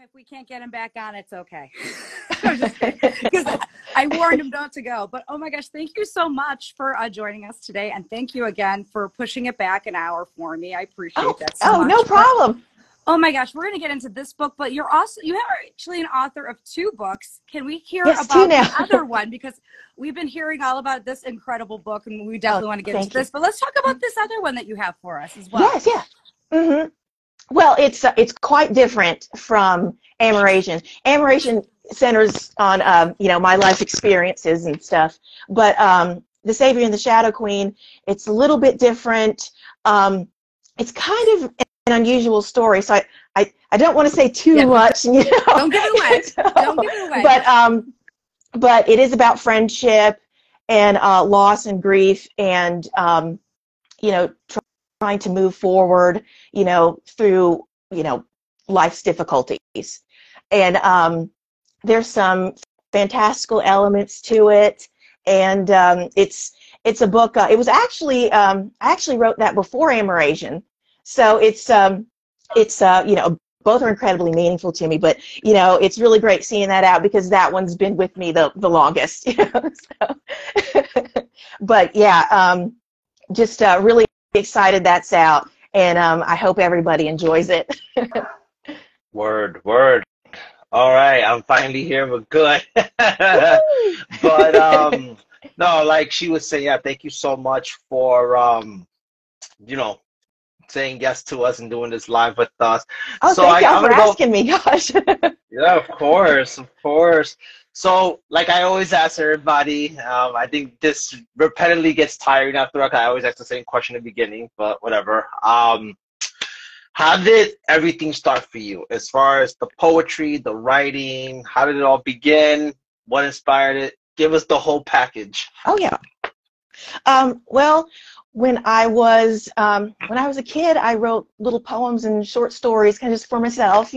if we can't get him back on, it's okay. I'm just kidding, because I warned him not to go. But oh my gosh, thank you so much for joining us today, and thank you again for pushing it back an hour for me. I appreciate that so much. No problem. Oh my gosh, we're going to get into this book, but you are actually an author of 2 books. Can we hear about the other one? Because we've been hearing all about this incredible book, and we definitely want to get into this. But let's talk about this other one that you have for us as well. Yes, yeah. Mm-hmm. Well, it's quite different from AmerAsian. AmerAsian centers on my life experiences and stuff, but The Savior and the Shadow Queen, it's a little bit different. It's kind of an unusual story, so I don't want to say too much. Don't give it away. Don't give it away. But it is about friendship and loss and grief, and trying to move forward, through life's difficulties. And there's some fantastical elements to it, and it's a book. It was actually I actually wrote that before AmerAsian. So it's both are incredibly meaningful to me, but it's really great seeing that out, because that one's been with me the longest. So. But yeah, just really excited that's out, and I hope everybody enjoys it. Word. All right, I'm finally here, but good. But no, like she was saying, yeah, thank you so much for saying yes to us and doing this live with us. Oh, so thank you for asking me, gosh. Yeah, of course. So, like I always ask everybody, I think this repeatedly gets tiring after I always ask the same question at the beginning, but whatever. How did everything start for you? As far as the poetry, the writing, how did it all begin? What inspired it? Give us the whole package. Oh, yeah. Well, when I was a kid, I wrote little poems and short stories, kind of just for myself,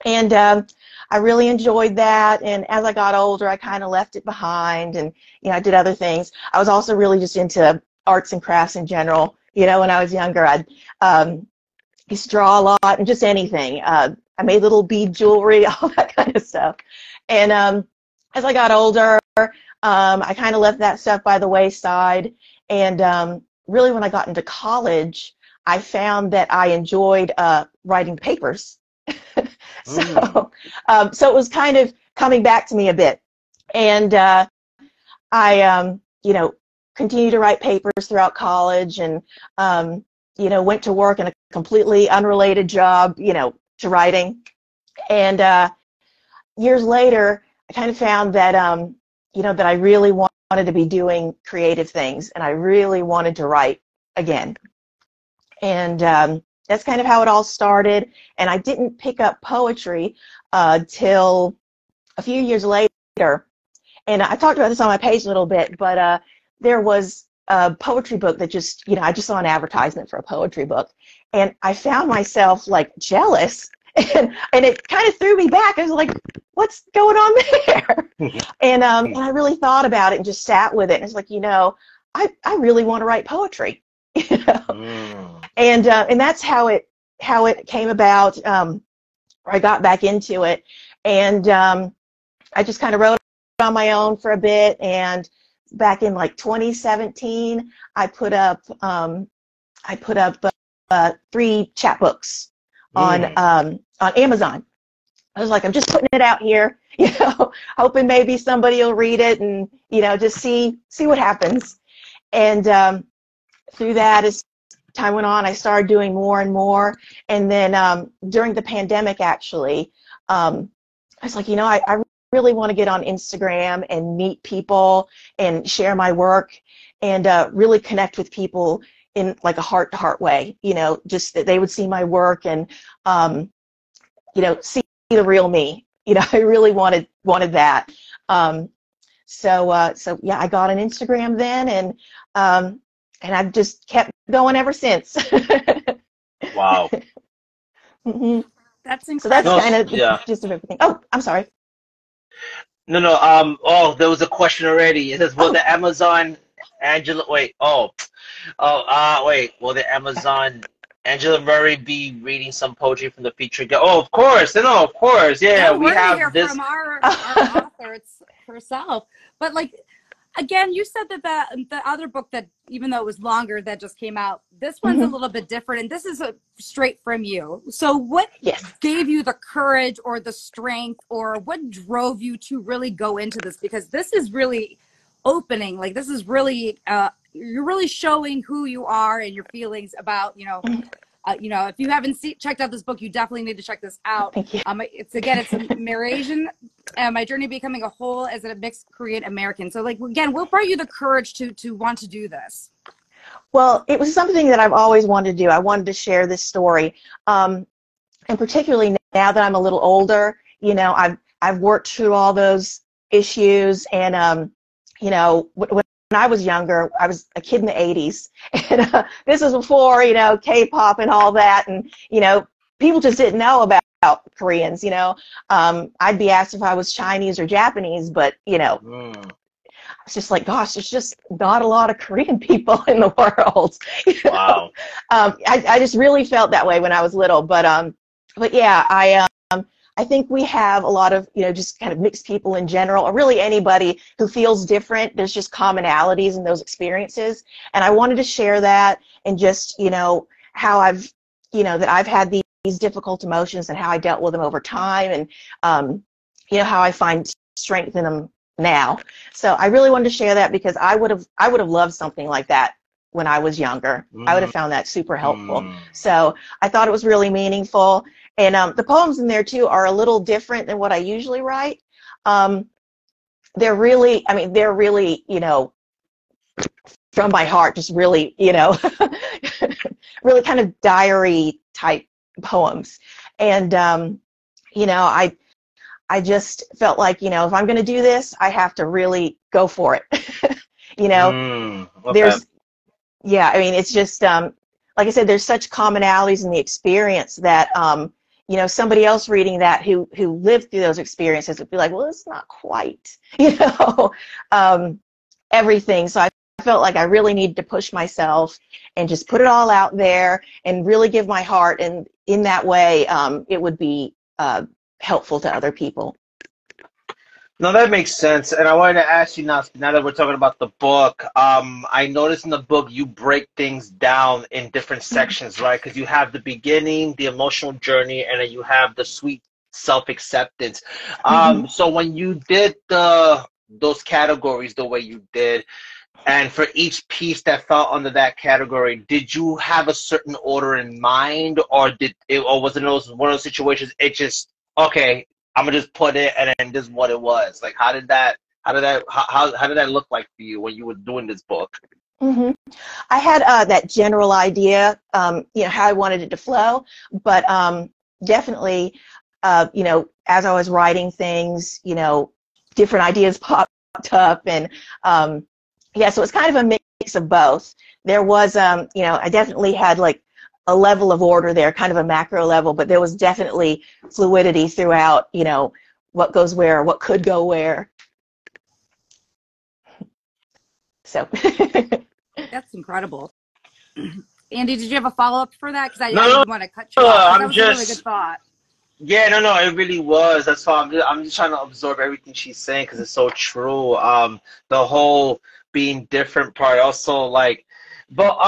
and I really enjoyed that. And as I got older, I kind of left it behind, and I did other things. I was also really just into arts and crafts in general. When I was younger, I'd used to draw a lot, and just anything. I made little bead jewelry, all that kind of stuff. And as I got older, I kind of left that stuff by the wayside. And really, when I got into college, I found that I enjoyed writing papers. So it was kind of coming back to me a bit. And I, continued to write papers throughout college, and, went to work in a completely unrelated job, to writing. And years later, I kind of found that, that I really wanted to be doing creative things, and I really wanted to write again. And that's kind of how it all started. And I didn't pick up poetry till a few years later. And I talked about this on my page a little bit, but there was a poetry book that just, I just saw an advertisement for a poetry book, and I found myself like jealous, and it kind of threw me back. I was like, what's going on there? And I really thought about it and just sat with it, and it's like, I really want to write poetry. And that's how it came about. I got back into it, and I just kind of wrote on my own for a bit. And back in like 2017, I put up 3 chapbooks on Amazon. I was like, I'm just putting it out here, hoping maybe somebody will read it, and just see what happens. And through that, as time went on, I started doing more and more. And then during the pandemic, actually, I was like, I really want to get on Instagram and meet people and share my work, and really connect with people in like a heart-to-heart way, just that they would see my work and, see the real me. I really wanted that. So yeah, I got on Instagram then, and I've just kept going ever since. Wow. Mm-hmm. That's incredible. So that's kind of just everything. Oh, I'm sorry. No. Oh, there was a question already. It says, will the Amazon Angela? Wait. Will the Amazon Angela Murray be reading some poetry from the feature? Oh, of course. No, of course. Yeah, no, we we're have gonna hear this. from our author. It's herself. But like, again, you said that the other book that, even though it was longer, that just came out, this one's a little bit different, and this is straight from you. So what gave you the courage or the strength, or what drove you to really go into this? Because this is really opening. Like, this is really, you're really showing who you are and your feelings about, if you haven't checked out this book, you definitely need to check this out. Thank you. It's AmerAsian, My Journey Becoming a Whole as a Mixed Korean American. So, like, again, what brought you the courage to want to do this? Well, it was something that I've always wanted to do. I wanted to share this story, and particularly now that I'm a little older, I've worked through all those issues, and when I was younger, I was a kid in the 80s, and this was before, K-pop and all that, and, people just didn't know about Koreans, I'd be asked if I was Chinese or Japanese, but, it's just like, gosh, there's just not a lot of Korean people in the world. Wow. I just really felt that way when I was little, but yeah, I think we have a lot of, just kind of mixed people in general, or really anybody who feels different. There's just commonalities in those experiences. And I wanted to share that, and just, how I've, that I've had these difficult emotions and how I dealt with them over time, and, how I find strength in them now. So I really wanted to share that, because I would have loved something like that when I was younger. I would have found that super helpful. So I thought it was really meaningful. And the poems in there, too, are a little different than what I usually write. They're really, from my heart, just really, really kind of diary type poems. And, I just felt like, if I'm going to do this, I have to really go for it. Okay. It's just, like I said, there's such commonalities in the experience that, somebody else reading that who lived through those experiences would be like, well, it's not quite, everything. So I felt like I really needed to push myself and just put it all out there and really give my heart. And in that way, it would be helpful to other people. No, that makes sense. And I wanted to ask you now that we're talking about the book, I noticed in the book you break things down in different sections, right? Because you have the beginning, the emotional journey, and then you have the sweet self-acceptance. So when you did those categories the way you did, and for each piece that fell under that category, did you have a certain order in mind, or was it one of those situations it just, okay, I'm gonna just put it and then this is what it was? Like, how did that look like for you when you were doing this book? I had that general idea, how I wanted it to flow, but definitely, as I was writing things, different ideas popped up, and so it's kind of a mix of both. There was, I definitely had like a level of order there, kind of a macro level, but there was definitely fluidity throughout, what goes where, what could go where. So. That's incredible. Andy, did you have a follow-up for that? Because I didn't want to cut you a off. Really good thought. Yeah, no, it really was. That's why I'm just trying to absorb everything she's saying, because it's so true. The whole being different part, also like, but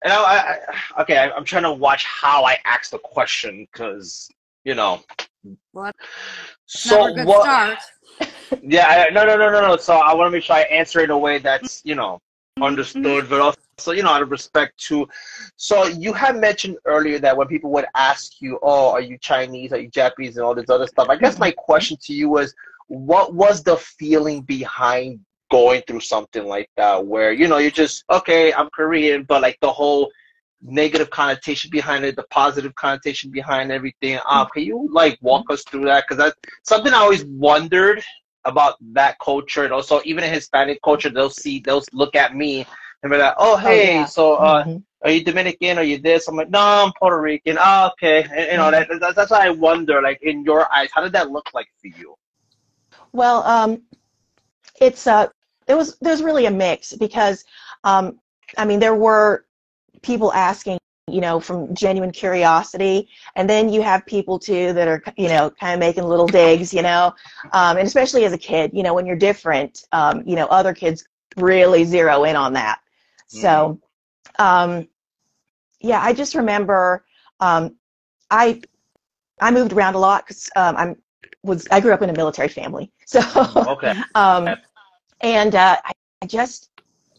and I'm trying to watch how I ask the question, because well, so never a good start. Yeah, no. So I want to make sure I answer it in a way that's understood, but also out of respect to. So you had mentioned earlier that when people would ask you, "Oh, are you Chinese? Are you Japanese?" and all this other stuff. I guess my question to you was, what was the feeling behind going through something like that, where you're just, okay, I'm Korean, but like the whole negative connotation behind it, the positive connotation behind everything. Can you like walk us through that? Because that's something I always wondered about that culture, and also even in Hispanic culture, they'll look at me and be like, "Oh, hey, are you Dominican? Are you this?" I'm like, "No, I'm Puerto Rican." Oh, okay, and, that's why I wonder, like, in your eyes, how did that look like for you? Well, there's really a mix, because there were people asking, from genuine curiosity. And then you have people too that are, kind of making little digs, and especially as a kid, when you're different, other kids really zero in on that. So, yeah, I just remember, I moved around a lot because I grew up in a military family. So, okay. And I just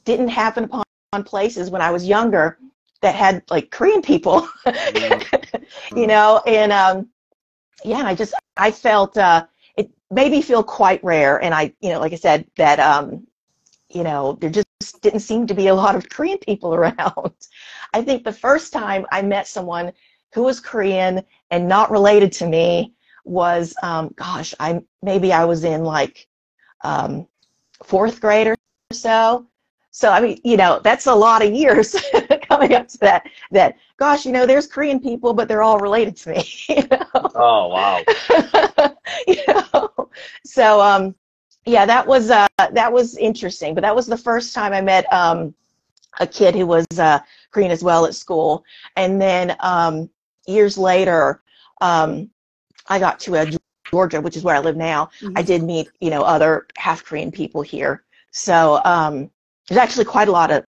didn't happen upon places when I was younger that had like Korean people, and yeah, I felt it made me feel quite rare, and I, like I said, that there just didn't seem to be a lot of Korean people around. I think the first time I met someone who was Korean and not related to me was, maybe I was in like 4th grade or so. So, I mean, that's a lot of years coming up to that, gosh, there's Korean people, but they're all related to me. Oh, wow. So, yeah, that was interesting. But that was the first time I met a kid who was Korean as well at school. And then years later, I got to Georgia, which is where I live now. I did meet, other half Korean people here. So there's actually quite a lot of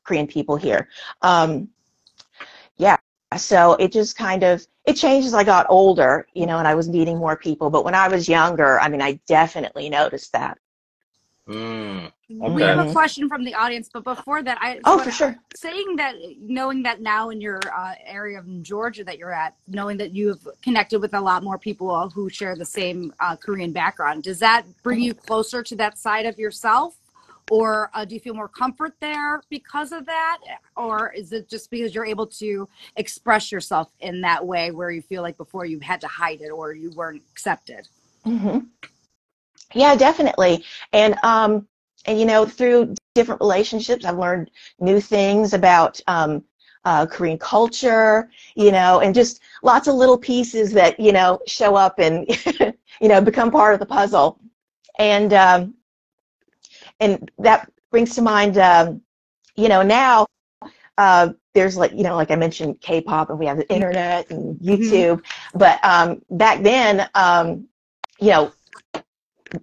Korean people here. Yeah, so it just it changed as I got older, and I was meeting more people. But when I was younger, I mean, I definitely noticed that. Okay. We have a question from the audience, but before that, for sure. Saying that, knowing that now in your area of Georgia that you're at, knowing that you've connected with a lot more people who share the same Korean background, does that bring you closer to that side of yourself? Or do you feel more comfort there because of that? Or is it just because you're able to express yourself in that way where you feel like before you had to hide it or you weren't accepted? Yeah, definitely. And through different relationships, I've learned new things about Korean culture, and just lots of little pieces that, show up and, become part of the puzzle. And that brings to mind, now there's like I mentioned, K-pop, and we have the internet and YouTube. But back then,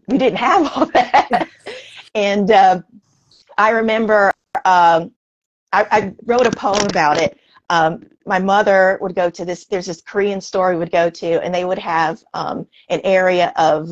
we didn't have all that. And I remember I wrote a poem about it. My mother would go to there's this Korean store we would go to, and they would have an area of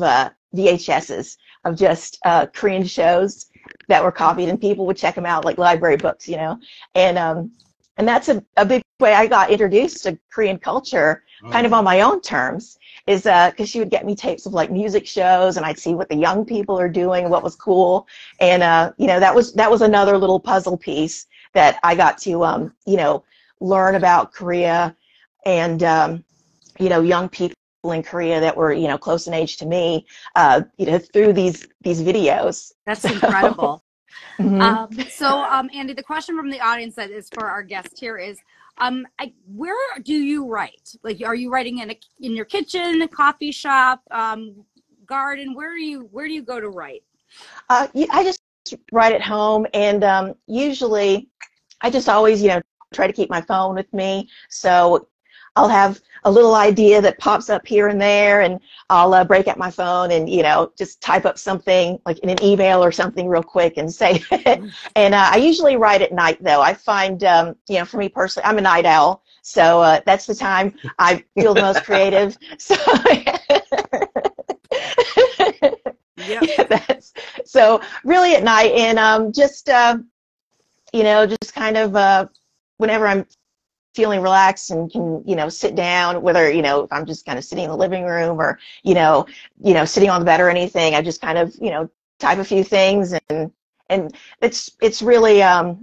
VHSs of just Korean shows that were copied, and people would check them out like library books, and that's a big way I got introduced to Korean culture, kind of on my own terms, is because she would get me tapes of like music shows, and I'd see what the young people are doing, what was cool, and that was another little puzzle piece that I got to learn about Korea and young people in Korea that were close in age to me through these videos. That's incredible. So Andy, the question from the audience that is for our guest here is where do you write? Like, are you writing in your kitchen, coffee shop, garden? Where do you go to write? I just write at home, and usually I just always try to keep my phone with me, so I'll have a little idea that pops up here and there, and I'll break out my phone and, just type up something like in an email or something real quick and save it. And I usually write at night, though. I find, for me personally, I'm a night owl, so that's the time I feel the most creative. So, so really at night, and just kind of whenever I'm feeling relaxed and can, sit down, whether, if I'm just kind of sitting in the living room or, sitting on the bed or anything, I just kind of, type a few things, and it's really, I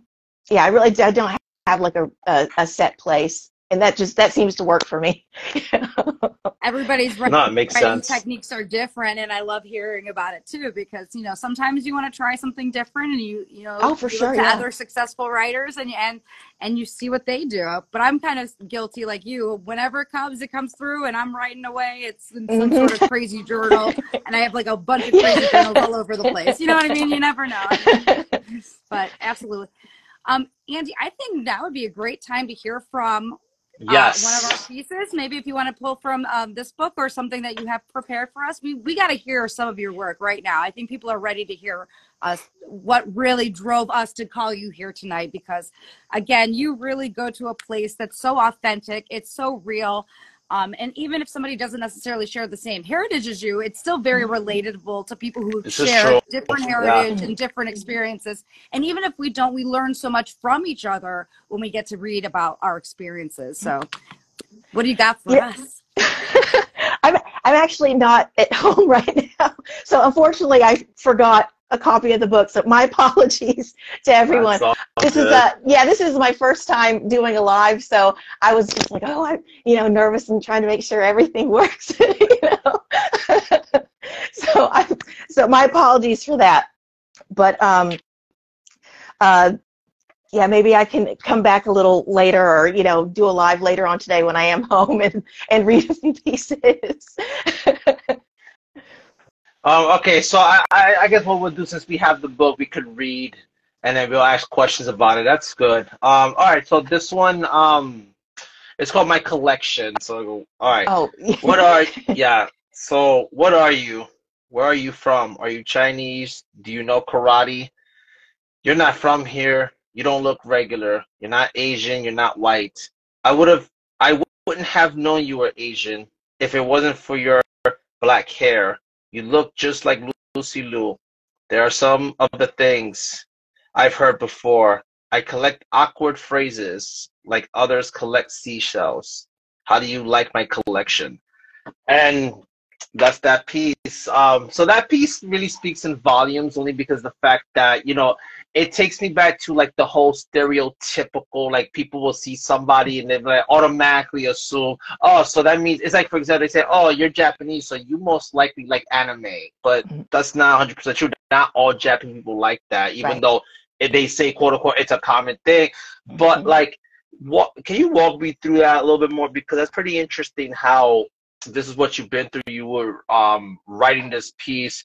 don't have like a set place, and that seems to work for me. Everybody's makes sense. Techniques are different, and I love hearing about it too, because sometimes you want to try something different, and you for sure, look to other successful writers and you see what they do. But I'm kind of guilty like you. Whenever it comes through, and I'm writing away. It's in some sort of crazy journal, and I have like a bunch of crazy journals all over the place. You know what I mean? You never know. But absolutely. Andy, I think that would be a great time to hear from Yes. one of our pieces. Maybe if you want to pull from this book or something that you have prepared for us. We got to hear some of your work right now. I think people are ready to hear us, what really drove us to call you here tonight, because again, you really go to a place that's so authentic. It's so real. And even if somebody doesn't necessarily share the same heritage as you, it's still very relatable to people who share different heritage and different experiences. And even if we don't, we learn so much from each other when we get to read about our experiences. So what do you got for us? I'm actually not at home right now. So unfortunately, I forgot a copy of the book. So my apologies to everyone. This is my first time doing a live, so I was just like, oh, I'm nervous and trying to make sure everything works. So my apologies for that. But yeah, maybe I can come back a little later, or do a live later on today when I am home and read a few pieces. Okay, so I guess what we'll do, since we have the book, we could read and then we'll ask questions about it. That's good. All right, so this one, it's called My Collection. So, all right. Oh. So what are you? Where are you from? Are you Chinese? Do you know karate? You're not from here. You don't look regular. You're not Asian. You're not white. I wouldn't have known you were Asian if it wasn't for your black hair. You look just like Lucy Liu. There are some of the things I've heard before. I collect awkward phrases like others collect seashells. How do you like my collection? And that's that piece. So that piece really speaks in volumes, only because the fact that, it takes me back to like the whole stereotypical, like people will see somebody and they like automatically assume, oh, so that means, it's like, for example, they say, oh, you're Japanese, so you most likely like anime. But that's not 100% true. Not all Japanese people like that, even though they say, quote unquote, it's a common thing. But like, can you walk me through that a little bit more? Because that's pretty interesting how this is what you've been through. You were writing this piece.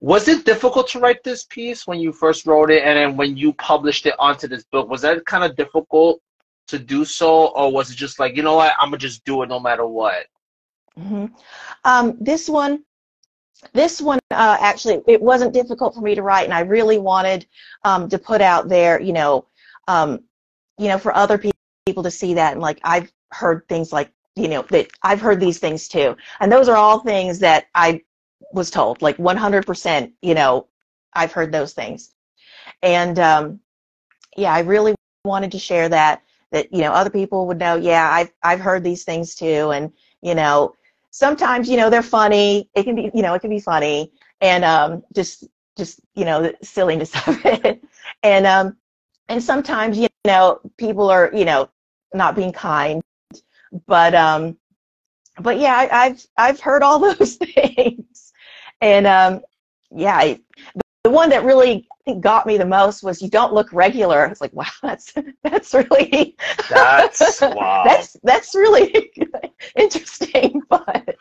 Was it difficult to write this piece when you first wrote it, and then when you published it onto this book? Was that kind of difficult to do so, or was it just like, you know what, I'm gonna just do it no matter what? This one actually, it wasn't difficult for me to write, and I really wanted to put out there, for other people to see that, and like I've heard things like, that I've heard these things too, and those are all things that I was told, like 100%, I've heard those things. And yeah, I really wanted to share that other people would know, yeah, I've heard these things too. And sometimes they're funny. It can be funny, and just the silliness of it. And sometimes people are not being kind, but yeah, I've heard all those things. And yeah, the one that really, I think, got me the most was, you don't look regular. I was like, wow, that's really wow. that's really interesting. But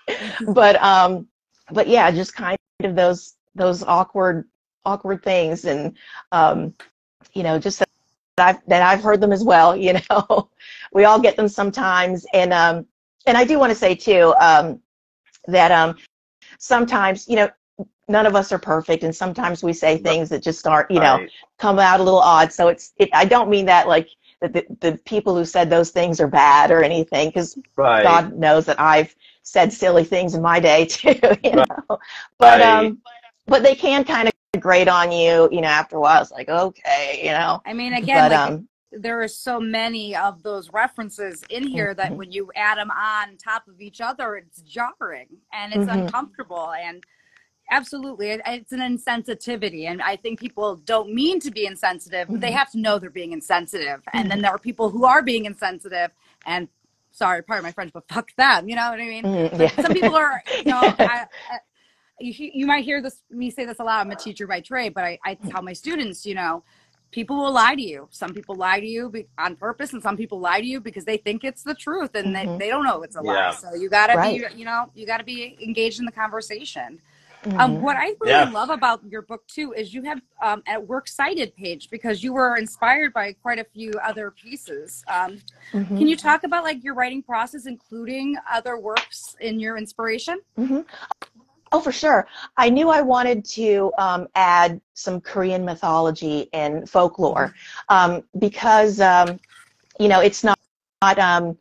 yeah, just kind of those awkward things, and just that I've heard them as well. We all get them sometimes, and I do want to say too that sometimes none of us are perfect, and sometimes we say things that just aren't come out a little odd. So I don't mean that like the people who said those things are bad or anything, because God knows that I've said silly things in my day too, but they can kind of grate on you, after a while. It's like, okay, I mean, again, there are so many of those references in here that when you add them on top of each other, it's jarring and it's uncomfortable, and absolutely, it's an insensitivity. And I think people don't mean to be insensitive, but they have to know they're being insensitive. And then there are people who are being insensitive, and sorry, pardon my French, but fuck them. You know what I mean? Some people are, you might hear me say this a lot. I'm a teacher by trade, but I tell my students, people will lie to you. Some people lie to you on purpose, and some people lie to you because they think it's the truth, and they don't know it's a lie. So you gotta be, you gotta be engaged in the conversation. What I really love about your book too is you have a works cited page, because you were inspired by quite a few other pieces. Can you talk about like your writing process, including other works in your inspiration? Oh, for sure. I knew I wanted to add some Korean mythology and folklore because, you know, it's not the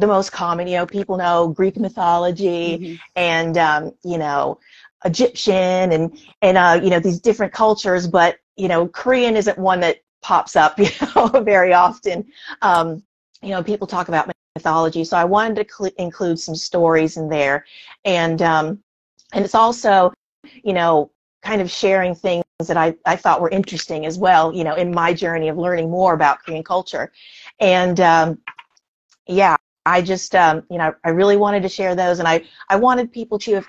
most common. You know, people know Greek mythology and, you know, Egyptian and you know, these different cultures, but, you know, Korean isn't one that pops up, you know, very often. You know, people talk about mythology, so I wanted to include some stories in there. And it's also, you know, kind of sharing things that I thought were interesting as well, you know, in my journey of learning more about Korean culture. And yeah, I just, you know, I really wanted to share those. And I wanted people to,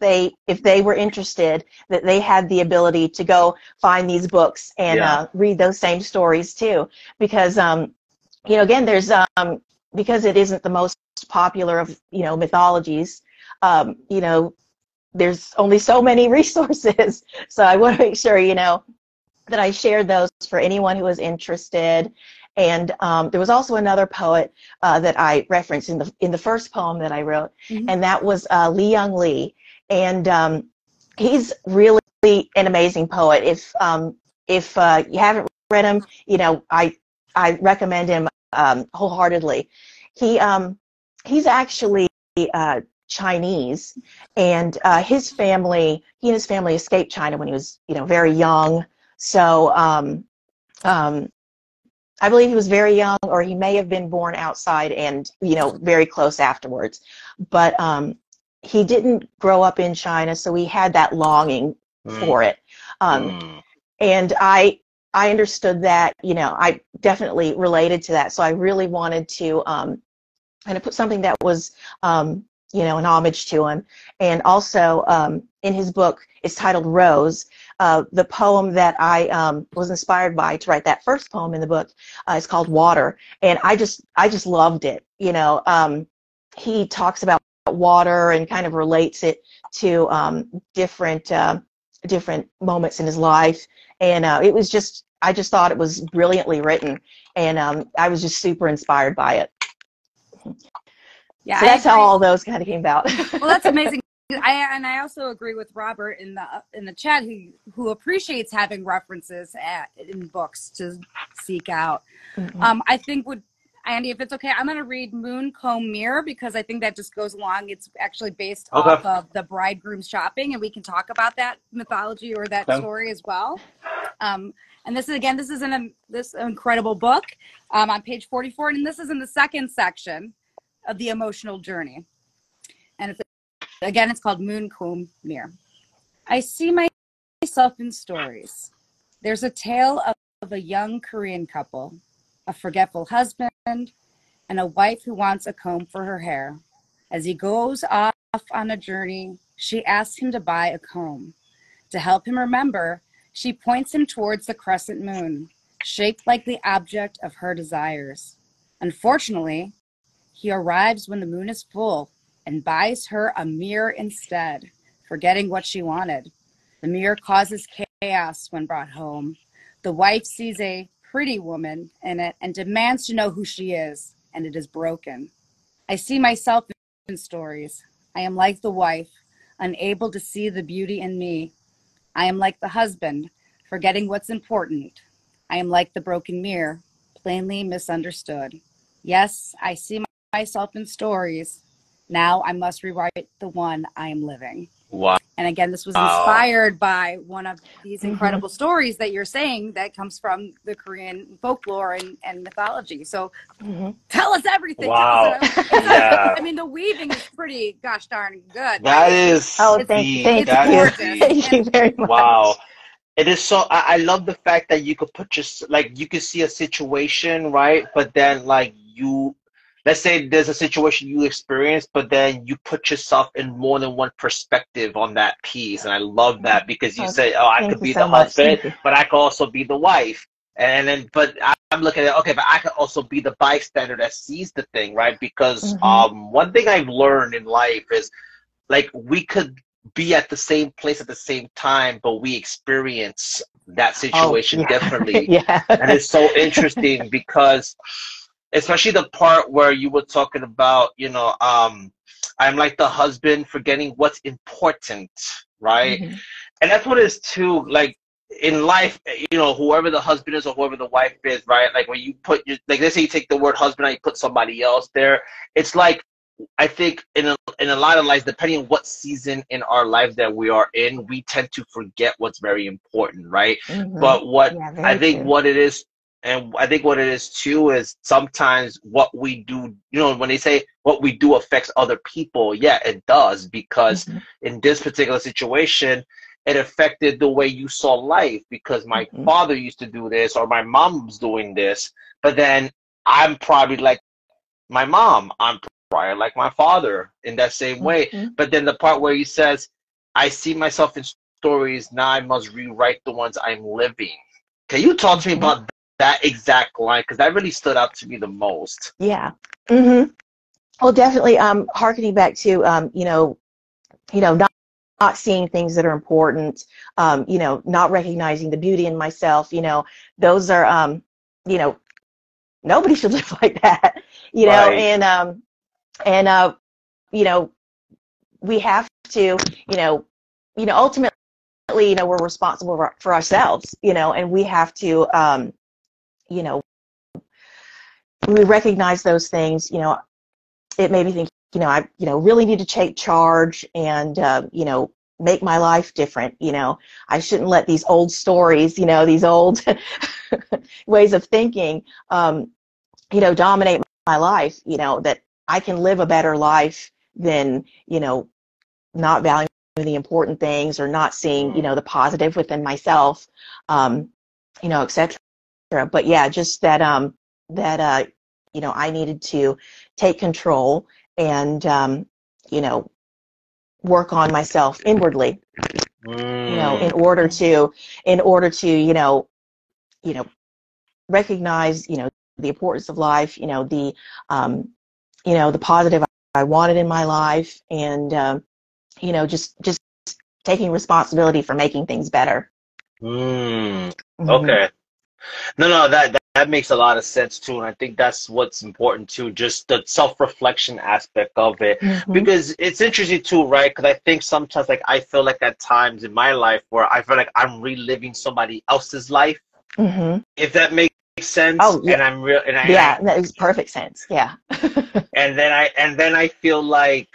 if they were interested, that they had the ability to go find these books and read those same stories too. Because, you know, again, there's, because it isn't the most popular of, you know, mythologies, you know, there's only so many resources. So I want to make sure, you know, that I shared those for anyone who was interested. And there was also another poet that I referenced in the first poem that I wrote, and that was Lee Young Lee. And he's really an amazing poet. If you haven't read him, you know, I recommend him wholeheartedly. He's actually Chinese, and he and his family escaped China when he was, you know, very young. So I believe he was very young, or he may have been born outside and, you know, very close afterwards. But he didn't grow up in China, so he had that longing for it. And I understood that, you know, I definitely related to that. So I really wanted to kind of put something that was you know, an homage to him. And also in his book, it's titled Rose. The poem that I was inspired by to write that first poem in the book is called Water. And I just loved it. You know, he talks about water and kind of relates it to different moments in his life. And it was just, I just thought it was brilliantly written. And I was just super inspired by it. Yeah, so that's how all those kind of came about. Well, that's amazing. I also agree with Robert in the chat who appreciates having references in books to seek out. I think Andy, if it's okay, I'm going to read Moon Comb Mirror, because I think that just goes along. It's actually based off of the bridegroom's shopping, and we can talk about that mythology or that story as well. And this is this incredible book on page 44, and this is in the second section of the emotional journey. And it's called Moon Comb Mirror. I see myself in stories. There's a tale of a young Korean couple, a forgetful husband, and a wife who wants a comb for her hair. As he goes off on a journey, she asks him to buy a comb. To help him remember, she points him towards the crescent moon, shaped like the object of her desires. Unfortunately, he arrives when the moon is full and buys her a mirror instead, forgetting what she wanted. The mirror causes chaos when brought home. The wife sees a pretty woman in it and demands to know who she is, and it is broken. I see myself in stories. I am like the wife, unable to see the beauty in me. I am like the husband, forgetting what's important. I am like the broken mirror, plainly misunderstood. Yes, I see myself in stories. Now I must rewrite the one I am living. Wow. And again, this was inspired by one of these incredible stories that you're saying that comes from the Korean folklore and mythology. So tell us everything. Wow. I mean, the weaving is pretty gosh darn good. That is thank you. Thank you very much. Wow. It is so, I love the fact that you could put you could see a situation, right? But then let's say there's a situation you experienced, but then you put yourself in more than one perspective on that piece. And I love that, because you say, oh, I could be the husband, but I could also be the wife. And then, but I'm looking at, okay, but I could also be the bystander that sees the thing, right? Because one thing I've learned in life is, like, we could be at the same place at the same time, but we experience that Oh, situation yeah. differently. Yeah. And it's so interesting because especially the part where you were talking about, you know, I'm like the husband forgetting what's important, right? Mm-hmm. And that's what it is too. Like in life, you know, whoever the husband is or whoever the wife is, right? Like when you put your, like let's say you take the word husband and you put somebody else there, it's like I think in a lot of lives, depending on what season in our life that we are in, we tend to forget what's very important, right? Mm-hmm. But what Yeah, I very think true. what it is, and I think what it is too, is sometimes what we do, you know, when they say what we do affects other people, yeah, it does, because Mm-hmm. in this particular situation, it affected the way you saw life because my Mm-hmm. father used to do this or my mom's doing this, but then I'm probably like my mom. I'm probably like my father in that same way. Mm-hmm. But then the part where he says, I see myself in stories, now I must rewrite the ones I'm living. Can you talk to me Mm-hmm. about that exact line? Because that really stood out to me the most. Yeah. Mm-hmm. Well, definitely. Harkening back to not seeing things that are important. Not recognizing the beauty in myself. Those are you know, nobody should live like that. Right. And you know, we have to, ultimately, we're responsible for ourselves. And we have to, you know, we recognize those things. It made me think, I, really need to take charge and, make my life different. I shouldn't let these old stories, these old ways of thinking, dominate my life, that I can live a better life than, not valuing the important things or not seeing, Mm. the positive within myself, etc. But yeah, just that I needed to take control and you know, work on myself inwardly, Mm. in order to, you know, recognize, the importance of life, um, the positive I wanted in my life, and just taking responsibility for making things better. Mm. Mm-hmm. Okay. No, that makes a lot of sense too, and I think that's what's important too, just the self-reflection aspect of it, Mm-hmm. because it's interesting too, right? Because I think sometimes, like, I feel like at times in my life where I feel like I'm reliving somebody else's life, Mm-hmm. if that makes sense, Oh and yeah, I'm real, yeah, that makes perfect sense. Yeah. and then I feel like,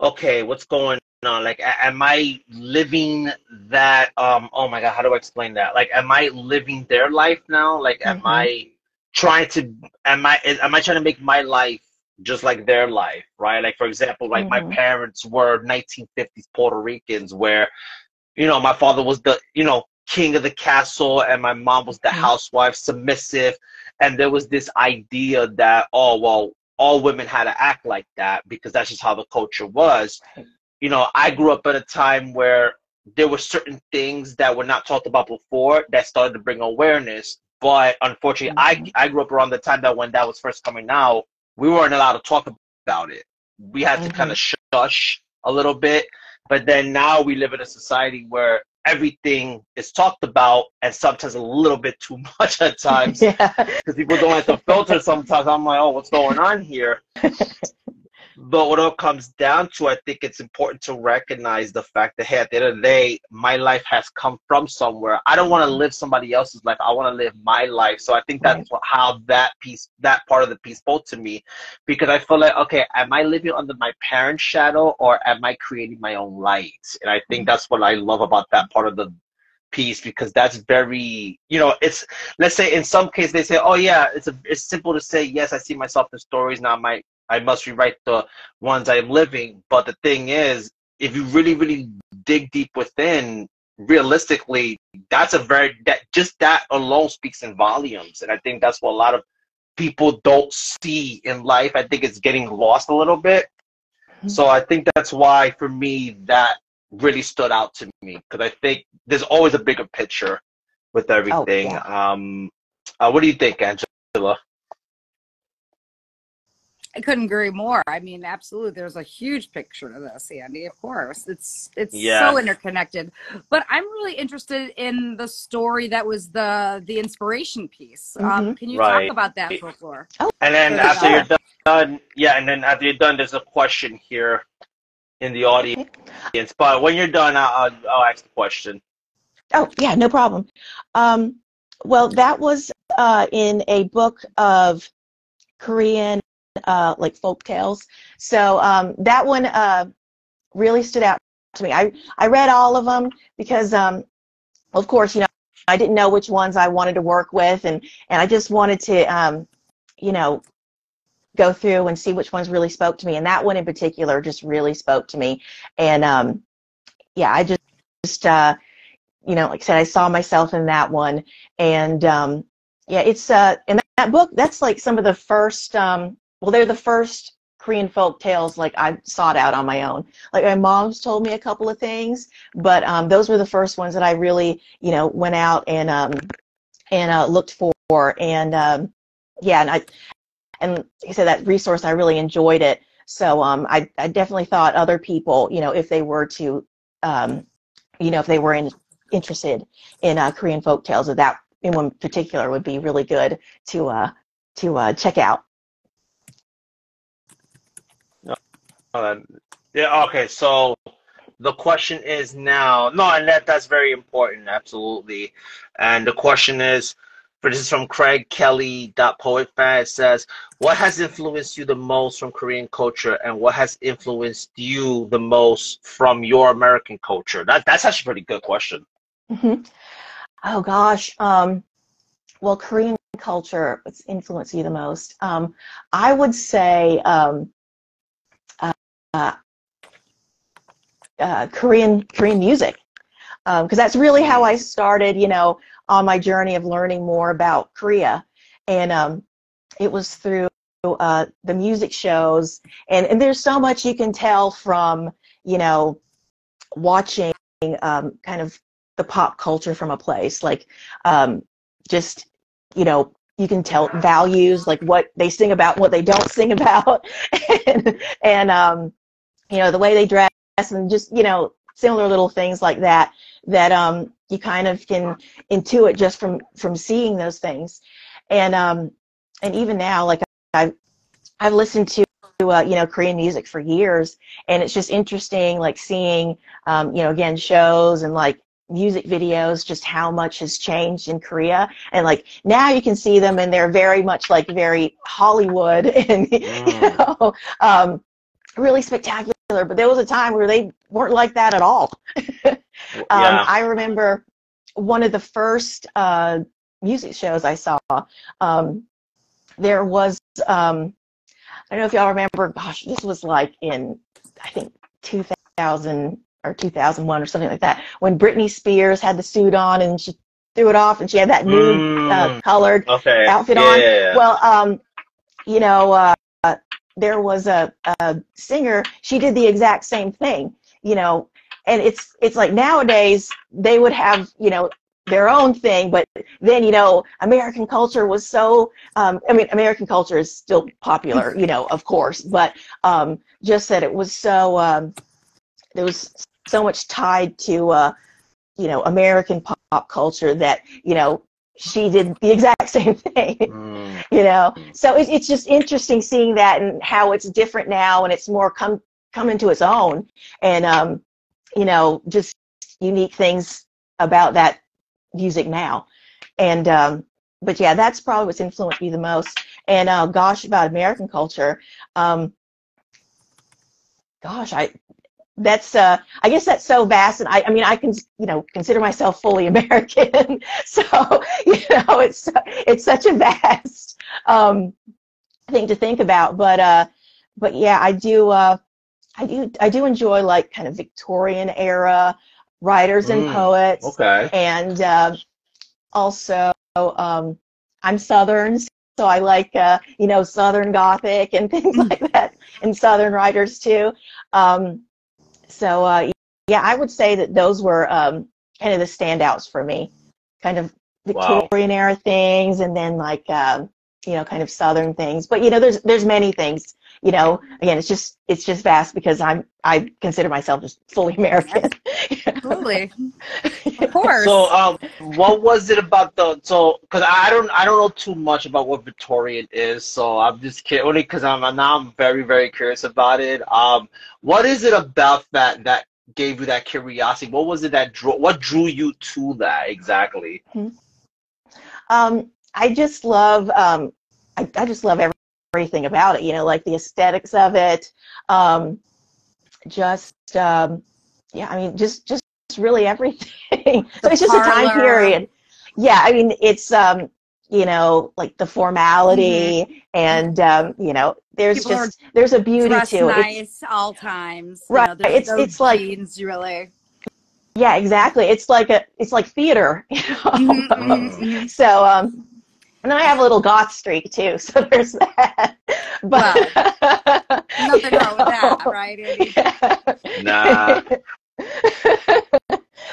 okay, what's going on? Like, am I living that? Oh my God, how do I explain that? Like, am I living their life now? Like, Mm-hmm. trying to, am I trying to make my life just like their life, right? Like, for example, like my Mm-hmm. parents were 1950s Puerto Ricans, where, you know, my father was the, you know, king of the castle, and my mom was the Mm-hmm. housewife, submissive, and there was this idea that, oh well, all women had to act like that because that's just how the culture was. Right. You know, I grew up at a time where there were certain things that were not talked about before that started to bring awareness. But unfortunately, Mm-hmm. I grew up around the time that when that was first coming out, we weren't allowed to talk about it. We had to kind Mm-hmm. of shush a little bit. But then now we live in a society where everything is talked about, and sometimes a little bit too much at times Yeah. because people don't like to filter sometimes. I'm like, oh, what's going on here? But what it all comes down to, I think it's important to recognize the fact that, hey, at the end of the day, my life has come from somewhere. I don't want to live somebody else's life. I want to live my life. So I think that's Right. how that piece, that part of the piece spoke to me, because I feel like, okay, am I living under my parents' shadow or am I creating my own light? And I think that's what I love about that part of the piece, because that's very, you know, it's, let's say in some cases they say, oh yeah, it's simple to say, yes, I see myself in stories now, I must rewrite the ones I'm living. But the thing is, if you really, really dig deep within, realistically, that's a very, that just that alone speaks in volumes. And I think that's what a lot of people don't see in life. I think it's getting lost a little bit. So I think that's why, for me, that really stood out to me, because I think there's always a bigger picture with Oh everything. yeah. What do you think, Angela? I couldn't agree more. I mean, absolutely. There's a huge picture to this, Andy, of course. It's so interconnected. But I'm really interested in the story that was the inspiration piece. Can you talk about that, Folklore? Oh, and then after you're done, and then after you're done, there's a question here in the audience. Okay. But when you're done, I'll ask the question. Oh, yeah, no problem. Well, that was in a book of Korean like folk tales. So that one really stood out to me. I read all of them because, of course, you know, I didn't know which ones I wanted to work with, and I just wanted to, you know, go through and see which ones really spoke to me. And that one in particular just really spoke to me. And yeah, I just you know, like I said, I saw myself in that one. And yeah, it's in that book, that's like some of the first, well, they're the first Korean folk tales like I sought out on my own. Like my mom's told me a couple of things, but those were the first ones that I really, you know, went out and looked for. And yeah, and like I said, that resource, I really enjoyed it. So I definitely thought other people, you know, if they were to, you know, if they were interested in Korean folk tales, that in one particular would be really good to check out. Yeah, okay, so the question is now, and that's very important, absolutely. And the question is, this is from Craig Kelly, .poetfan. It says, what has influenced you the most from Korean culture, and what has influenced you the most from your American culture? That's actually a pretty good question. Mm-hmm. Oh, gosh. Well, Korean culture, what's influenced you the most? I would say Korean music, because that's really how I started, you know, on my journey of learning more about Korea. And it was through the music shows, and there's so much you can tell from, you know, watching kind of the pop culture from a place, like just, you know, you can tell values, like what they sing about, what they don't sing about, and you know, the way they dress, and just, you know, similar little things like that you kind of can intuit just from seeing those things. And even now, like I've listened to you know, Korean music for years, and it's just interesting, like seeing you know, again, shows and like music videos, just how much has changed in Korea. And like now you can see them, and they're very much like very Hollywood and you know, really spectacular. But there was a time where they weren't like that at all. I remember one of the first music shows I saw. There was I don't know if y'all remember. Gosh, this was like in, I think, 2000 or 2001 or something like that, when Britney Spears had the suit on and she threw it off and she had that nude colored outfit on. Yeah. Well, you know, there was a singer, she did the exact same thing, you know, and it's like nowadays they would have, you know, their own thing, but then, you know, American culture was so, I mean, American culture is still popular, you know, of course, but just that it was so, there was so much tied to, you know, American pop culture that, you know, she did the exact same thing, you know. So it's just interesting seeing that and how it's different now, and it's more come into its own, and you know, just unique things about that music now. And but yeah, that's probably what's influenced me the most. And gosh, about American culture, gosh, I guess that's so vast, and I mean, I can, you know, consider myself fully American, so, you know, it's such a vast thing to think about, but yeah, I do enjoy like kind of Victorian era writers and poets. Okay. And also I'm Southern, so I like you know, Southern Gothic and things like that, and Southern writers too. So yeah, I would say that those were kind of the standouts for me, kind of Victorian era things, and then like you know, kind of Southern things. But you know, there's many things you know, again, it's just vast because I consider myself just fully American. Absolutely. Of course. So, what was it about because I don't know too much about what Victorian is, so I'm just kidding, only because I'm very, very curious about it. What is it about that gave you that curiosity? What was it what drew you to that exactly? I just love I just love everything about it, you know, like the aesthetics of it, yeah, I mean, just really everything. So it's just a time period. Yeah, I mean, it's you know, like the formality and you know, there's a beauty to it. Nice all times. Right. You know, it's like jeans, really. Yeah, exactly. It's like theater, you know. So and then I have a little goth streak too, so there's that. But nothing wrong with that, right, Andy? Yeah. Nah.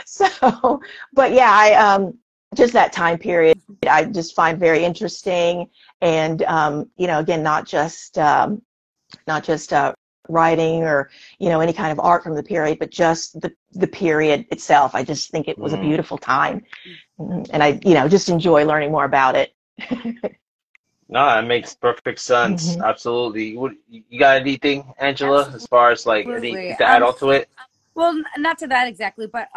So, but yeah, I just that time period I just find very interesting, and you know, again, not just writing or, you know, any kind of art from the period, but just the period itself. I just think it was a beautiful time, and I, you know, just enjoy learning more about it. No, that makes perfect sense. Absolutely. You got anything, Angela, Absolutely. as far as like anything to add on to it? Well, not to that exactly, but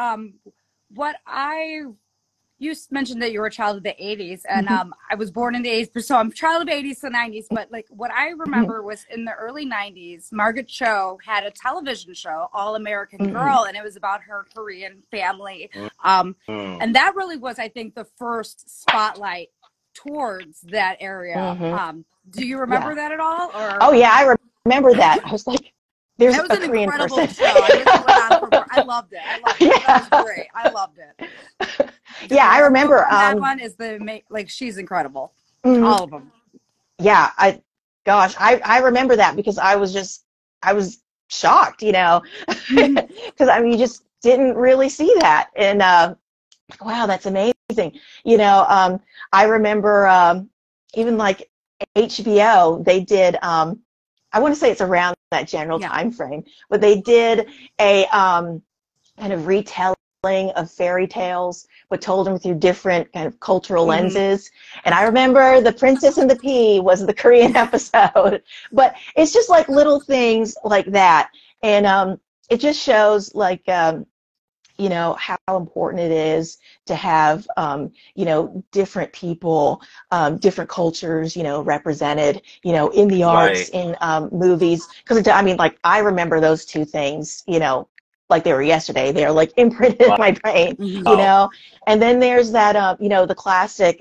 you mentioned that you were a child of the 80s, and I was born in the 80s, so I'm a child of the 80s to 90s, but like what I remember was in the early 90s, Margaret Cho had a television show, All American Girl, and it was about her Korean family. And that really was, I think, the first spotlight towards that area. Do you remember that at all? Or? Oh, yeah, I remember that. I was like, there's a Korean person. Show. I loved it. Yeah. That was great. I loved it. Yeah, I remember. That one is she's incredible. All of them. Yeah, I remember that because I was shocked, you know, because I mean, you just didn't really see that, and wow, that's amazing. You know, I remember even like HBO, they did. I want to say it's around that general time frame, but they did a kind of retelling of fairy tales, but told them through different kind of cultural lenses. And I remember The Princess and the Pea was the Korean episode, but it's just like little things like that. And it just shows like, you know, how important it is to have, you know, different people, different cultures, you know, represented, you know, in the arts, in movies. Because, I mean, like, I remember those two things, you know, like they were yesterday. They're like imprinted in my brain, you know. And then there's that, you know, the classic,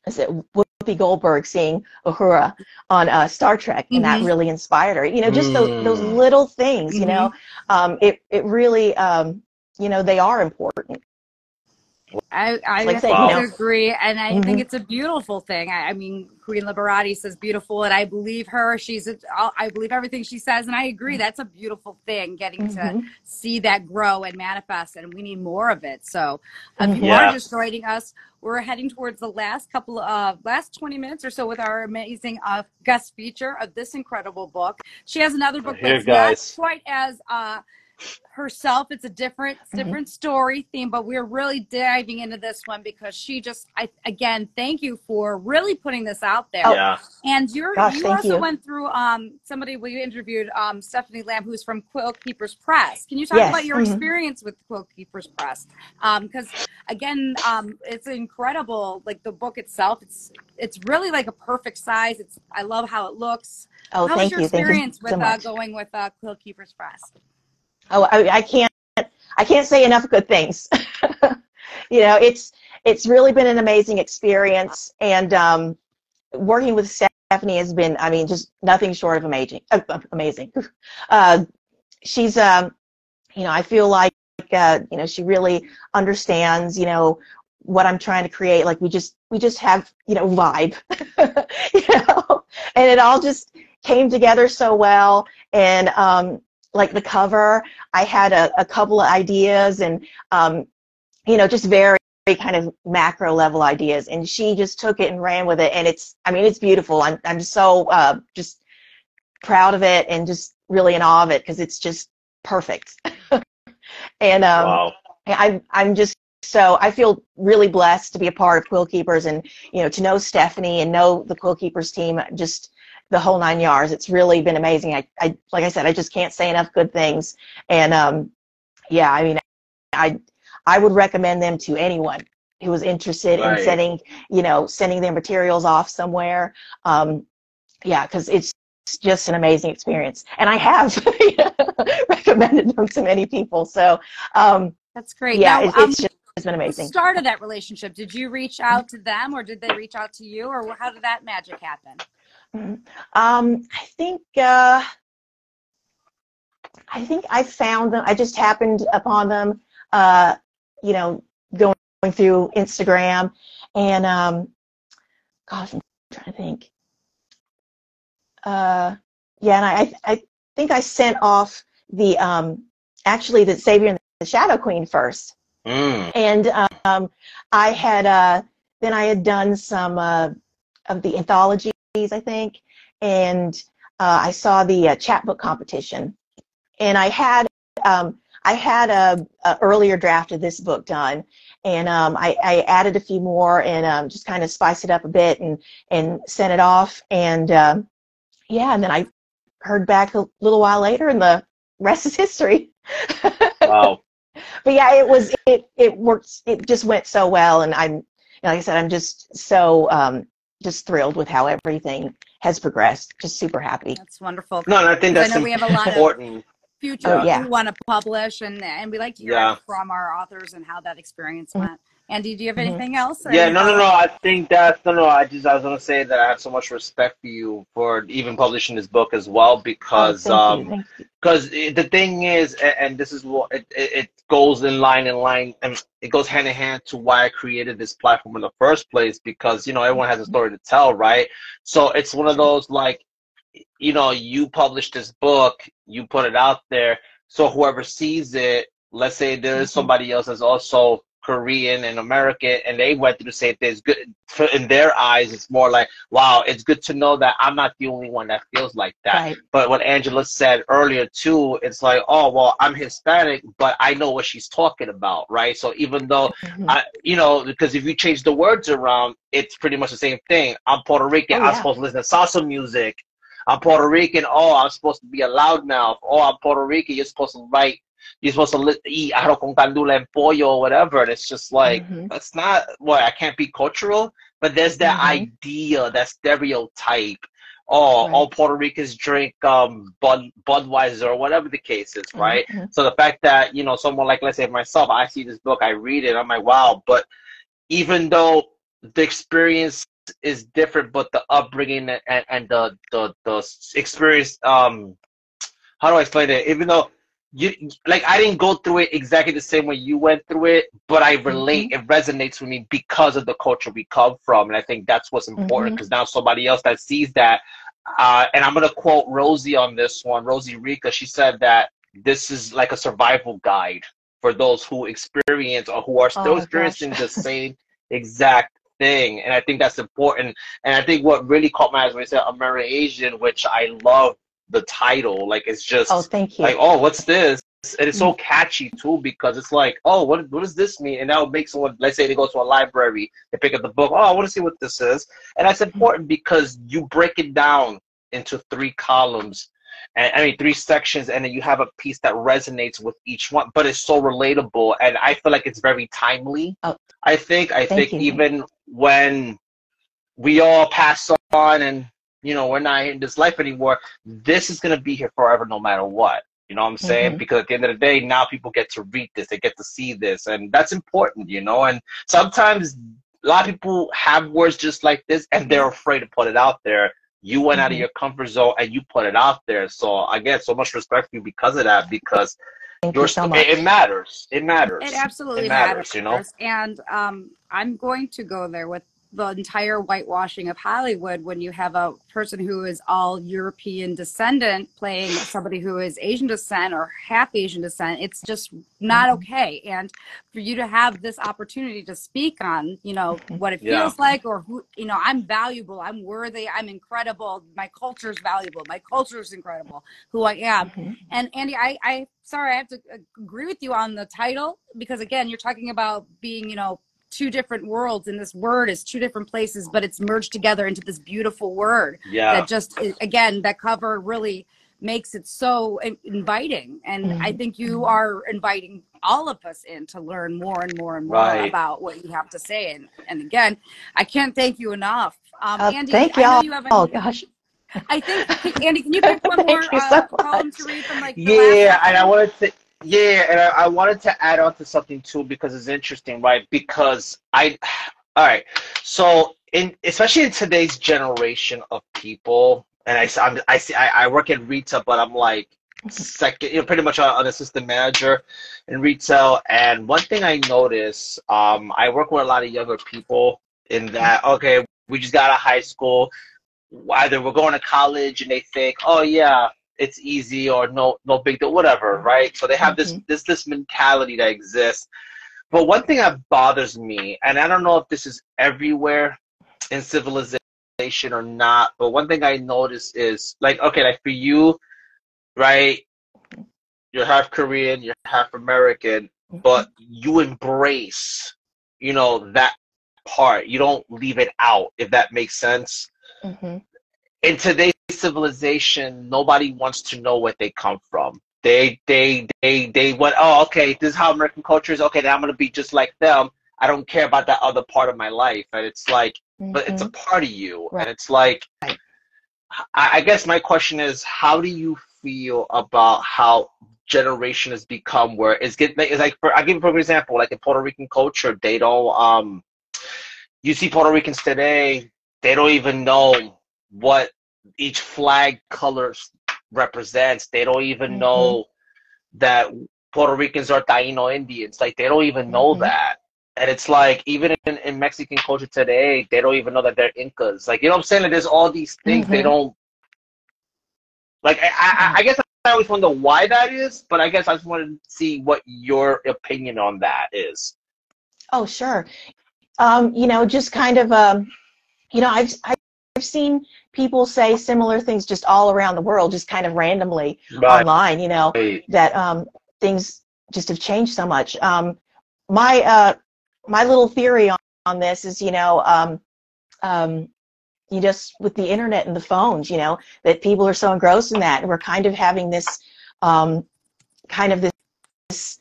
is it Whoopi Goldberg seeing Uhura on Star Trek, and that really inspired her. You know, just those little things, you know, it really, you know, they are important. I like agree, and I think it's a beautiful thing. I mean, Queen Liberati says beautiful, and I believe her. I believe everything she says, and I agree. That's a beautiful thing, getting to see that grow and manifest, and we need more of it. So, if you are just joining us, we're heading towards the last 20 minutes or so with our amazing guest feature of this incredible book. She has another book that's not quite as herself. It's a different story theme, but we're really diving into this one because again, thank you for really putting this out there. And you also went through somebody we interviewed, Stephanie Lamb, who's from Quill Keepers Press. Can you talk about your experience with Quill Keepers Press? Because again, it's incredible. Like the book itself, it's really like a perfect size. I love how it looks. How was your experience with so going with Quill Keepers Press? Oh, I can't say enough good things. You know, it's really been an amazing experience, and working with Stephanie has been, I mean, just nothing short of amazing. She's, you know, I feel like, you know, she really understands, you know, what I'm trying to create. Like we just have, you know, vibe, you know, and it all just came together so well. And like the cover, I had a couple of ideas, and you know, just very kind of macro level ideas, and she just took it and ran with it, and I mean, it's beautiful. I'm so just proud of it and just really in awe of it because it's just perfect. And Wow. I'm just so I feel really blessed to be a part of Quill Keepers and, you know, to know Stephanie and know the Quill Keepers team, just the whole 9 yards. It's really been amazing. I like I said, I just can't say enough good things. And yeah, I mean, I would recommend them to anyone who was interested in sending, you know, sending their materials off somewhere. Yeah, because it's just an amazing experience, and I have recommended them to many people. So that's great. Yeah, now, it's been amazing. Who started that relationship? Did you reach out to them, or did they reach out to you, or how did that magic happen? I think I found them. I just happened upon them, you know, going through Instagram, and gosh, I'm trying to think. Yeah, and I think I sent off the actually the Savior and the Shadow Queen first, and I had then I had done some of the anthologies, I think, and I saw the chapbook competition, and I had a earlier draft of this book done, and I added a few more and just kind of spiced it up a bit and sent it off, and yeah, and then I heard back a little while later, and the rest is history. Wow. But yeah, it worked. It just went so well, and I'm, like I said, I'm just so just thrilled with how everything has progressed. Just super happy. That's wonderful. No, and I think that's we have a lot important. Of future we want to publish, and we like to hear from our authors and how that experience went. Andy, do you have anything else? Yeah, no. I think that's I was gonna say that I have so much respect for you for even publishing this book as well, because because the thing is, and this is what it goes in line, and it goes hand in hand to why I created this platform in the first place, because, you know, everyone has a story to tell, right? So it's one of those, like, you know, you publish this book, you put it out there, so whoever sees it, let's say there is somebody else that's also Korean and American, and they went through the same thing. It's good in their eyes. It's more like, wow, it's good to know that I'm not the only one that feels like that. Right. But what Angela said earlier too, it's like, oh, well, I'm Hispanic, but I know what she's talking about, right? So even though you know, because if you change the words around, it's pretty much the same thing. I'm Puerto Rican. I'm supposed to listen to salsa music. I'm Puerto Rican. Oh, I'm supposed to be a loudmouth. Oh, I'm Puerto Rican. You're supposed to write. You're supposed to eat arroz con candula and pollo or whatever. And it's just like, that's not what I can't be cultural, but there's that idea, that stereotype. Oh, all Puerto Ricans drink Budweiser or whatever the case is, right? So the fact that, you know, someone like, let's say myself, I see this book, I read it, I'm like, wow. But even though the experience is different, but the upbringing and the experience, how do I explain it? Even though I didn't go through it exactly the same way you went through it, but I relate. It resonates with me because of the culture we come from, and I think that's what's important, because now somebody else that sees that, and I'm gonna quote Rosie on this one, Rosie Rika. She said that this is like a survival guide for those who experience or who are still experiencing the same exact thing, and I think that's important. And I think what really caught my eyes when you said AmerAsian, which I love the title, like, it's just thank you. Like, oh, what's this? And it's so catchy too, because it's like, oh, what does this mean? And that would make someone, let's say they go to a library, they pick up the book, oh, I want to see what this is. And that's important because you break it down into 3 columns, and I mean 3 sections, and then you have a piece that resonates with each one, but it's so relatable, and I feel like it's very timely. I think even when we all pass on and, you know, we're not in this life anymore, this is going to be here forever no matter what. You know what I'm saying? Because at the end of the day, now people get to read this, they get to see this, and that's important, you know? And sometimes a lot of people have words just like this, and they're afraid to put it out there. You went out of your comfort zone, and you put it out there. So I get so much respect for you because of that, because it matters. It matters. It absolutely matters, you know? And I'm going to go there with the entire whitewashing of Hollywood when you have a person who is all European descendant playing somebody who is Asian descent or half Asian descent. It's just not okay. And for you to have this opportunity to speak on, you know, what it feels like, or who, you know, I'm valuable, I'm worthy, I'm incredible, my culture is valuable, my culture is incredible, who I am. And Andy, sorry, I have to agree with you on the title, because again, you're talking about being, you know, two different worlds, and this word is two different places, but it's merged together into this beautiful word that just, again, that cover really makes it so inviting. And I think you are inviting all of us in to learn more and more and more about what you have to say. And again, I can't thank you enough. Andy, thank you. I know you have Oh gosh. I think, Andy, can you pick one more poem to read from, like, the last and I wanted to add on to something too, because it's interesting, right? Because all right, so especially in today's generation of people, and I work in retail, but I'm like second, you know, pretty much an assistant manager in retail. And one thing I notice, I work with a lot of younger people in that, okay, we just got out of high school, either we're going to college and they think, oh yeah, it's easy, or no big deal, whatever, right? So they have this mentality that exists. But one thing that bothers me, and I don't know if this is everywhere in civilization or not, but one thing I notice is, like, okay, like for you, right, you're half Korean, you're half American, but you embrace, you know, that part. You don't leave it out, if that makes sense. In today's civilization, nobody wants to know where they come from. They went, oh, okay, this is how American culture is. Okay, now I'm gonna be just like them. I don't care about that other part of my life. And it's like, but it's a part of you. And it's like, I guess my question is, how do you feel about how generation has become, where it's like, I'll give you for example, like in Puerto Rican culture, they don't, you see Puerto Ricans today, they don't even know what each flag color represents. They don't even know that Puerto Ricans are Taino Indians. Like, they don't even know that. And it's like, even in Mexican culture today, they don't even know that they're Incas. Like, you know what I'm saying? Like, there's all these things they don't, like, I guess I always wonder why that is, but I guess I just wanted to see what your opinion on that is. Oh, sure. You know, just kind of, you know, I've seen people say similar things just all around the world, just kind of randomly online, you know, that things just have changed so much. My little theory on this is, you know, you just, with the internet and the phones, you know, that people are so engrossed in that, and we're kind of having this, this,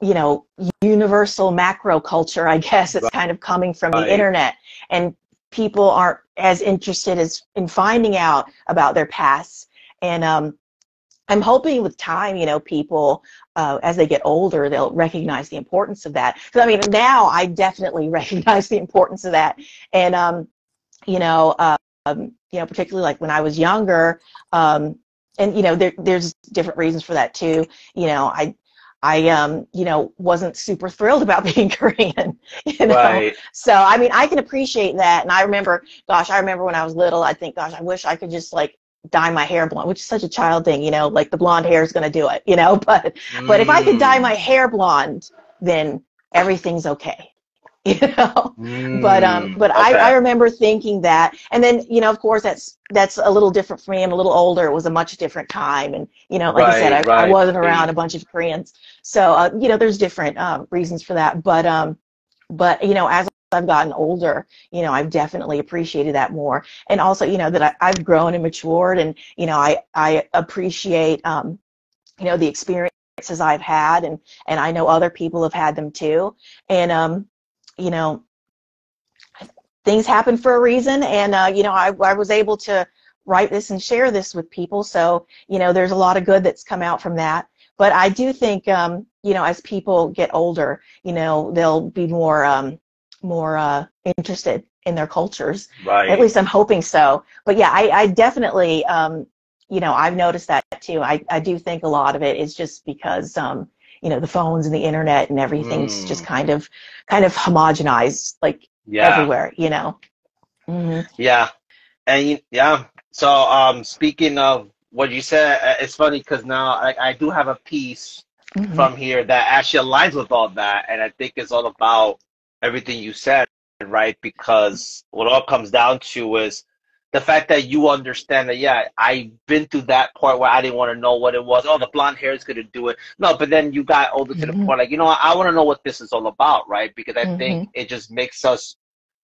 you know, universal macro culture, I guess, it's kind of coming from the internet, and people aren't as interested in finding out about their pasts. And I'm hoping with time, you know, people, as they get older, they'll recognize the importance of that. Because, I mean, now I definitely recognize the importance of that. And, you know, particularly like when I was younger, and, you know, there's different reasons for that too. You know, I you know, wasn't super thrilled about being Korean, you know. So, I mean, I can appreciate that. And I remember when I was little, I think, gosh, I wish I could just, like, dye my hair blonde, which is such a child thing, you know, like the blonde hair is going to do it, you know. But if I could dye my hair blonde, then everything's okay, you know. But I remember thinking that. And then, you know, of course, that's a little different for me. I'm a little older. It was a much different time. And, you know, like I said, I wasn't around a bunch of Koreans. So, you know, there's different reasons for that. But, you know, as I've gotten older, you know, I've definitely appreciated that more. And also, you know, that I've grown and matured, and, you know, I appreciate, you know, the experiences I've had, and I know other people have had them too. And, you know, things happen for a reason, and, you know, I was able to write this and share this with people. So, you know, there's a lot of good that's come out from that. But I do think, you know, as people get older, you know, they'll be more interested in their cultures. At least I'm hoping so. But yeah, I definitely, you know, I've noticed that too. I do think a lot of it is just because, you know, the phones and the internet and everything's just kind of homogenized, like, everywhere, you know. Mm-hmm. Yeah. And yeah. So speaking of what you said, it's funny because now I do have a piece from here that actually aligns with all that, and I think it's all about everything you said, right? Because what it all comes down to is the fact that you understand that, yeah, I've been through that part where I didn't want to know what it was. Oh, the blonde hair is going to do it. No, but then you got older to the point, like, you know what, I want to know what this is all about, right? Because I think it just makes us,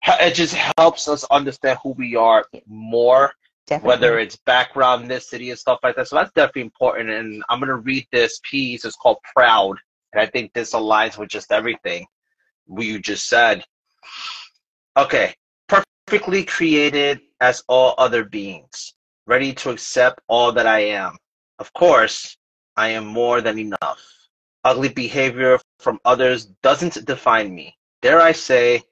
it just helps us understand who we are more, whether it's background, ethnicity, and stuff like that. So that's definitely important. And I'm going to read this piece. It's called Proud. And I think this aligns with just everything you just said. Okay. Perfectly created as all other beings, ready to accept all that I am. Of course, I am more than enough. Ugly behavior from others doesn't define me. Dare I say,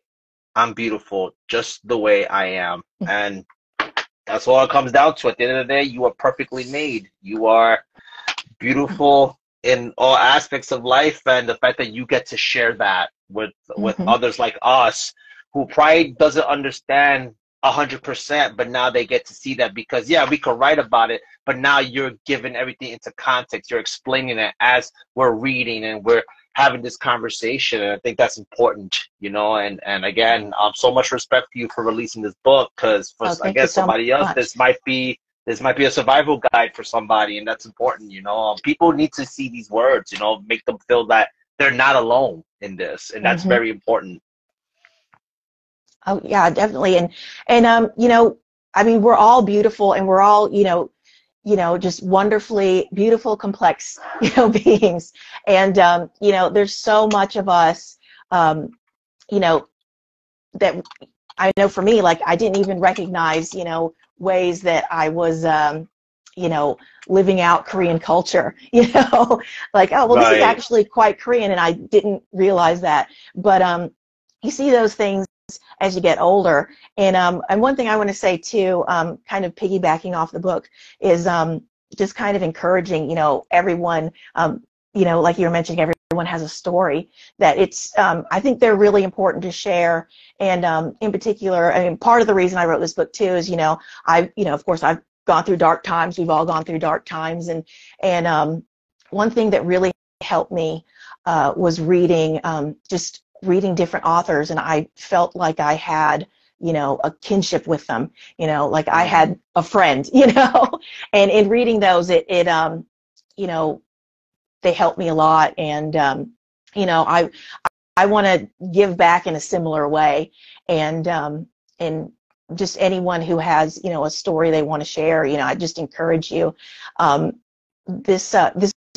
I'm beautiful just the way I am. And that's all it comes down to. At the end of the day, you are perfectly made. You are beautiful in all aspects of life, and the fact that you get to share that with others like us, who probably doesn't understand 100%, but now they get to see that because, yeah, we could write about it, but now you're giving everything into context. You're explaining it as we're reading and we're having this conversation, and I think that's important, you know. And again, so much respect for you for releasing this book, because for I guess somebody else, this might be a survival guide for somebody, and that's important, you know. People need to see these words, you know, make them feel that they're not alone in this, and that's very important. Oh yeah, definitely. And you know, I mean, we're all beautiful, and we're all, you know, just wonderfully beautiful, complex, you know, beings. And you know, there's so much of us, you know, that I know for me, like, I didn't even recognize, you know, ways that I was, you know, living out Korean culture, you know, like, oh, well, this is actually quite Korean, and I didn't realize that. But you see those things as you get older. And one thing I want to say too, kind of piggybacking off the book, is just kind of encouraging, you know, everyone, you know, like you were mentioning, everyone has a story that it's, I think they're really important to share. And in particular, I mean, part of the reason I wrote this book too is, you know, you know, of course, I've gone through dark times. We've all gone through dark times. And one thing that really helped me was reading, just reading different authors, and I felt like I had, you know, a kinship with them, you know, like I had a friend, you know. And in reading those, it you know, they helped me a lot. And you know, I want to give back in a similar way. And just anyone who has, you know, a story they want to share, you know, I just encourage you. This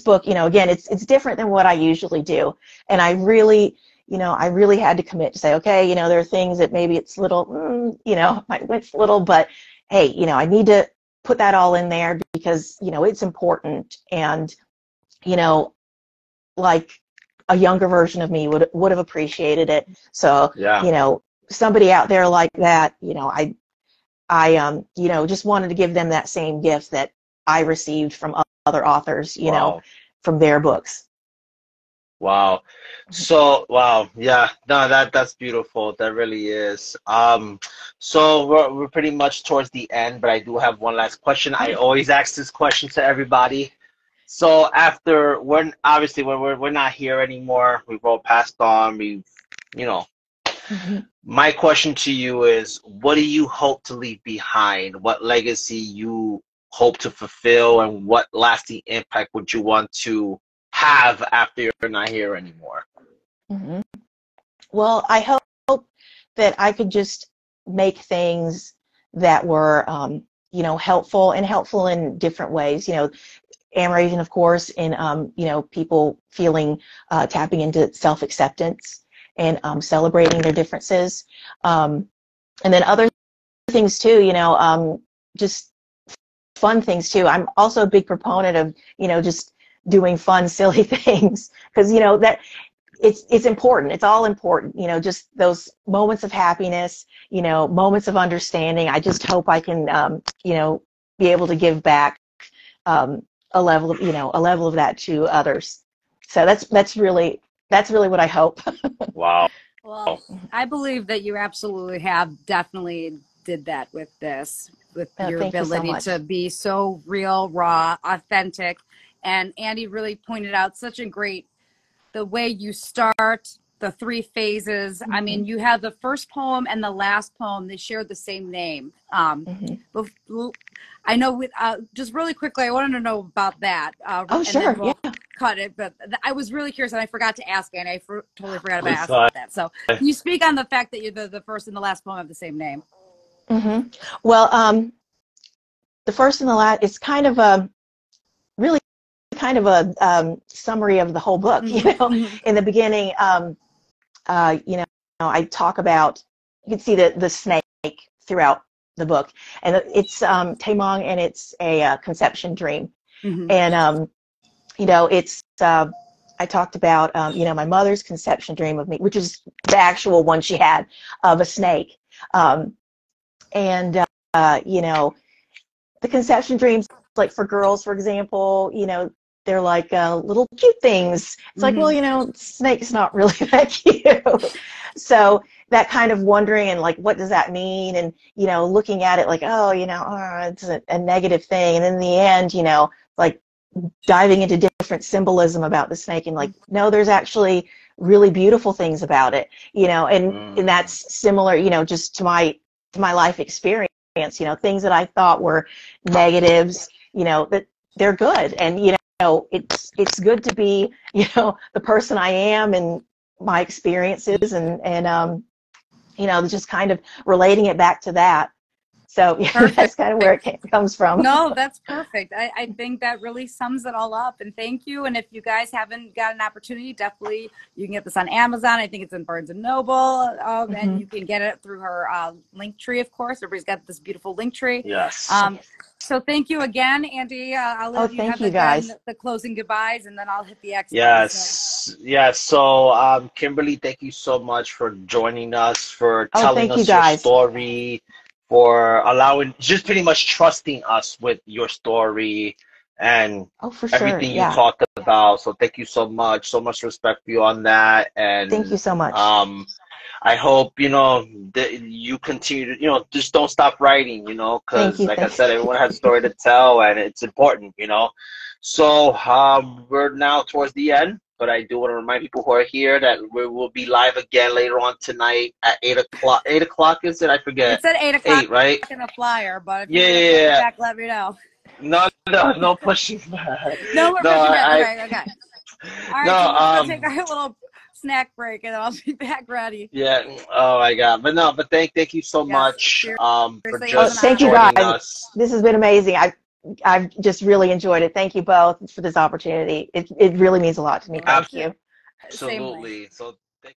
book, you know, again, it's different than what I usually do, and I really, you know, I really had to commit to say, okay, you know, there are things that maybe it's little, you know, it's little, but hey, you know, I need to put that all in there because, you know, it's important. And, you know, like a younger version of me would have appreciated it. So, you know, somebody out there like that, you know, I you know, just wanted to give them that same gift that I received from other authors, you know, from their books. Wow. So, wow. Yeah, no, that's beautiful. That really is. So we're pretty much towards the end, but I do have one last question. I always ask this question to everybody. So after, when we're not here anymore, we've all passed on, you know, my question to you is, what do you hope to leave behind? What legacy you hope to fulfill, and what lasting impact would you want to have after you're not here anymore? Well, I hope that I could just make things that were, you know, helpful in different ways. You know, AmerAsian, of course, in, you know, people feeling, tapping into self-acceptance and celebrating their differences. And then other things too, you know, just fun things too. I'm also a big proponent of, you know, just doing fun, silly things, because, you know, that it's important. It's all important, you know, just those moments of happiness, you know, moments of understanding. I just hope I can, you know, be able to give back a level of, you know, a level of that to others. So that's really what I hope. Wow. Well, I believe that you absolutely have definitely did that with this, with your ability to be so real, raw, authentic. And Andy really pointed out such a great, the way you start, the 3 phases. I mean, you have the first poem and the last poem, they share the same name. I know with, just really quickly, I wanted to know about that. Oh, sure, and then we'll cut it, but I was really curious, and I forgot to ask, and I totally forgot about asking about that. So can you speak on the fact that you're the first and the last poem have the same name? Well, the first and the last, it's kind of a, really kind of a summary of the whole book, you know. In the beginning, you know, I talk about, you can see the snake throughout the book, and it's Taemong, and it's a conception dream. And you know, it's I talked about you know, my mother's conception dream of me, which is the actual one she had of a snake. And you know, the conception dreams, like for girls, for example, you know, they're like little cute things. It's like, well, you know, snake's not really that cute. So that kind of wondering and like, what does that mean? And, you know, looking at it like, oh, you know, it's a negative thing. And in the end, you know, like diving into different symbolism about the snake and like, no, there's actually really beautiful things about it, you know, and that's similar, you know, just to my life experience, you know, things that I thought were negatives, you know, that they're good. And, you know, it's good to be, you know, the person I am and my experiences and you know, just kind of relating it back to that. So yeah, that's kind of where it comes from. No, that's perfect. I think that really sums it all up. And thank you. And if you guys haven't got an opportunity, definitely you can get this on Amazon. I think it's in Barnes and Noble. And you can get it through her link tree, of course. Everybody's got this beautiful link tree. Yes. So thank you again, Andy. I'll let you have the closing goodbyes, and then I'll hit the exit. Yes. Yes. So, Kimberly, thank you so much for joining us, for telling us your story, for allowing, just pretty much trusting us with your story and everything you talked about. So thank you so much. So much respect for you on that. And thank you so much. I hope, you know, that you continue to, you know, just don't stop writing, you know, because like I said, everyone has a story to tell and it's important, you know. So we're now towards the end. But I do want to remind people who are here that we will be live again later on tonight at 8 o'clock. 8 o'clock, is it? I forget. It's at 8 o'clock. 8, right? In the flyer, but if you back, let me know. No pushing back. No, we're pushing back. Okay. All right, so we'll take our little snack break, and then I'll be back ready. Yeah. Oh my God. But thank you so much for just thank you guys. Us. This has been amazing. I've just really enjoyed it. Thank you both for this opportunity. It really means a lot to me. Thank you. Absolutely. So